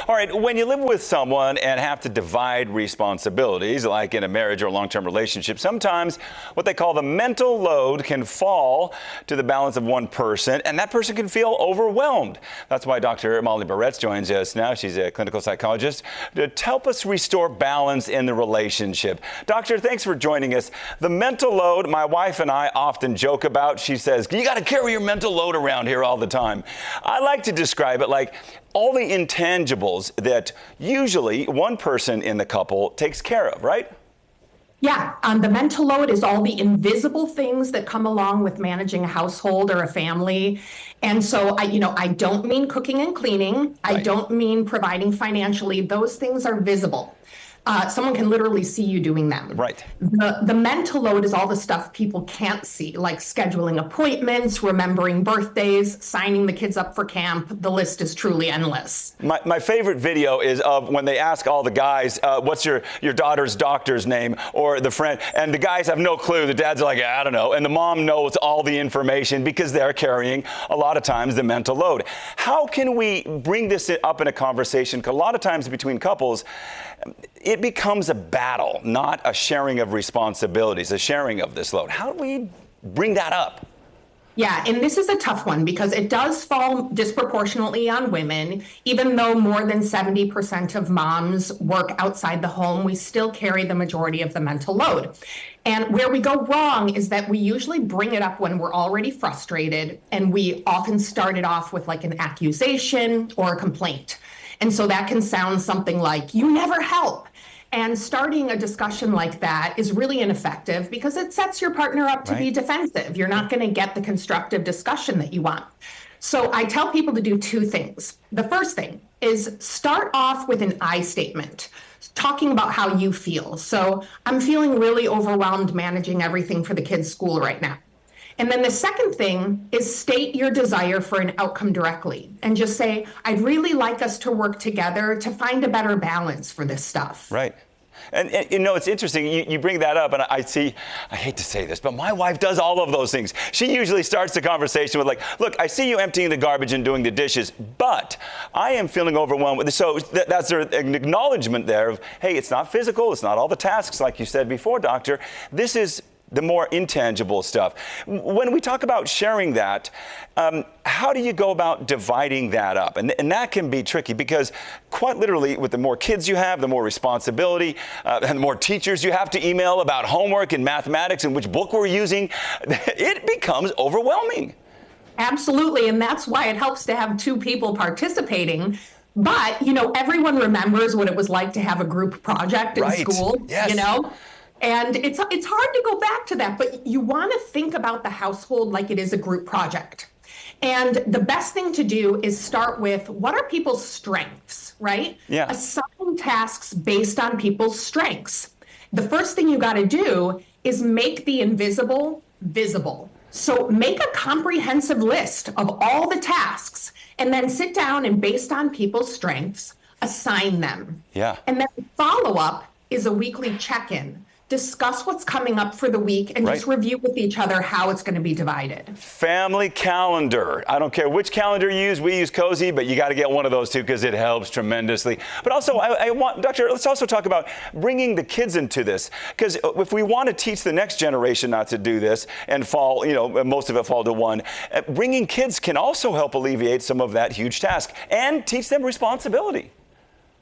All right, when you live with someone and have to divide responsibilities, like in a marriage or a long-term relationship, sometimes what they call the mental load can fall to the balance of one person, and that person can feel overwhelmed. That's why Dr. Molly Barretts joins us now. She's a clinical psychologist to help us restore balance in the relationship. Doctor, thanks for joining us. The mental load, my wife and I often joke about. She says, you got to carry your mental load around here all the time. I like to describe it like all the intangibles that usually one person in the couple takes care of, right? Yeah, the mental load is all the invisible things that come along with managing a household or a family. And so I don't mean cooking and cleaning. Right. I don't mean providing financially. Those things are visible. Someone can literally see you doing them. Right. The mental load is all the stuff people can't see, like scheduling appointments, remembering birthdays, signing the kids up for camp. The list is truly endless. My favorite video is of when they ask all the guys, what's your daughter's doctor's name, or the friend, and the guys have no clue. The dads are like, I don't know. And the mom knows all the information because they're carrying a lot of times the mental load. How can we bring this up in a conversation? Because a lot of times between couples, it becomes a battle, not a sharing of responsibilities, a sharing of this load. How do we bring that up? Yeah, and this is a tough one because it does fall disproportionately on women. Even though more than 70% of moms work outside the home, we still carry the majority of the mental load. And where we go wrong is that we usually bring it up when we're already frustrated, and we often start it off with like an accusation or a complaint. And so that can sound something like, you never help. And starting a discussion like that is really ineffective because it sets your partner up to be defensive. You're not going to get the constructive discussion that you want. So I tell people to do two things. The first thing is start off with an I statement, talking about how you feel. So I'm feeling really overwhelmed managing everything for the kids' school right now. And then the second thing is state your desire for an outcome directly and just say, I'd really like us to work together to find a better balance for this stuff. Right. And it's interesting, you bring that up, and I hate to say this, but my wife does all of those things. She usually starts the conversation with like, look, I see you emptying the garbage and doing the dishes, but I am feeling overwhelmed with this. So that's an acknowledgement there of, hey, it's not physical, it's not all the tasks like you said before, doctor. This is the more intangible stuff. When we talk about sharing that, how do you go about dividing that up? And that can be tricky because quite literally with the more kids you have, the more responsibility, and the more teachers you have to email about homework and mathematics and which book we're using, it becomes overwhelming. Absolutely, and that's why it helps to have two people participating. But, everyone remembers what it was like to have a group project in school, Yes. And it's hard to go back to that, but you want to think about the household like it is a group project. And the best thing to do is start with what are people's strengths, right? Yeah. Assign tasks based on people's strengths. The first thing you got to do is make the invisible visible. So make a comprehensive list of all the tasks and then sit down and based on people's strengths, assign them. Yeah. And then follow up is a weekly check-in. Discuss what's coming up for the week and just review with each other how it's going to be divided. Family calendar. I don't care which calendar you use. We use Cozy, but you got to get one of those two because it helps tremendously. But also, I want, Doctor, let's also talk about bringing the kids into this. Because if we want to teach the next generation not to do this and fall, most of it fall to one, bringing kids can also help alleviate some of that huge task and teach them responsibility.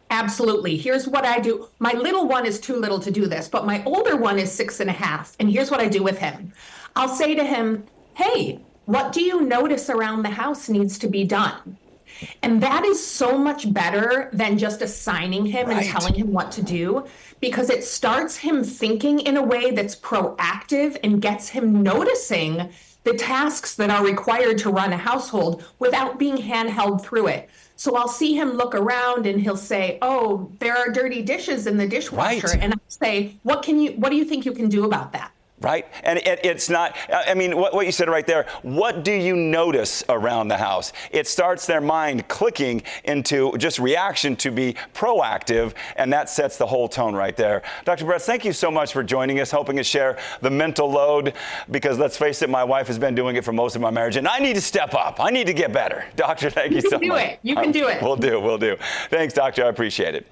Absolutely. Here's what I do. My little one is too little to do this, but my older one is 6.5. And here's what I do with him. I'll say to him, hey, what do you notice around the house needs to be done? And that is so much better than just assigning him and telling him what to do, because it starts him thinking in a way that's proactive and gets him noticing the tasks that are required to run a household without being handheld through it. So I'll see him look around and he'll say, oh, there are dirty dishes in the dishwasher. And I'll say, what do you think you can do about that? right? And it's not, I mean, what you said right there, what do you notice around the house? It starts their mind clicking into just reaction to be proactive, and that sets the whole tone right there. Dr. Bress, thank you so much for joining us, helping us share the mental load, because let's face it, my wife has been doing it for most of my marriage, and I need to step up. I need to get better. Doctor, thank you so much. You can do it. You can do it. We'll do. Thanks, Doctor. I appreciate it.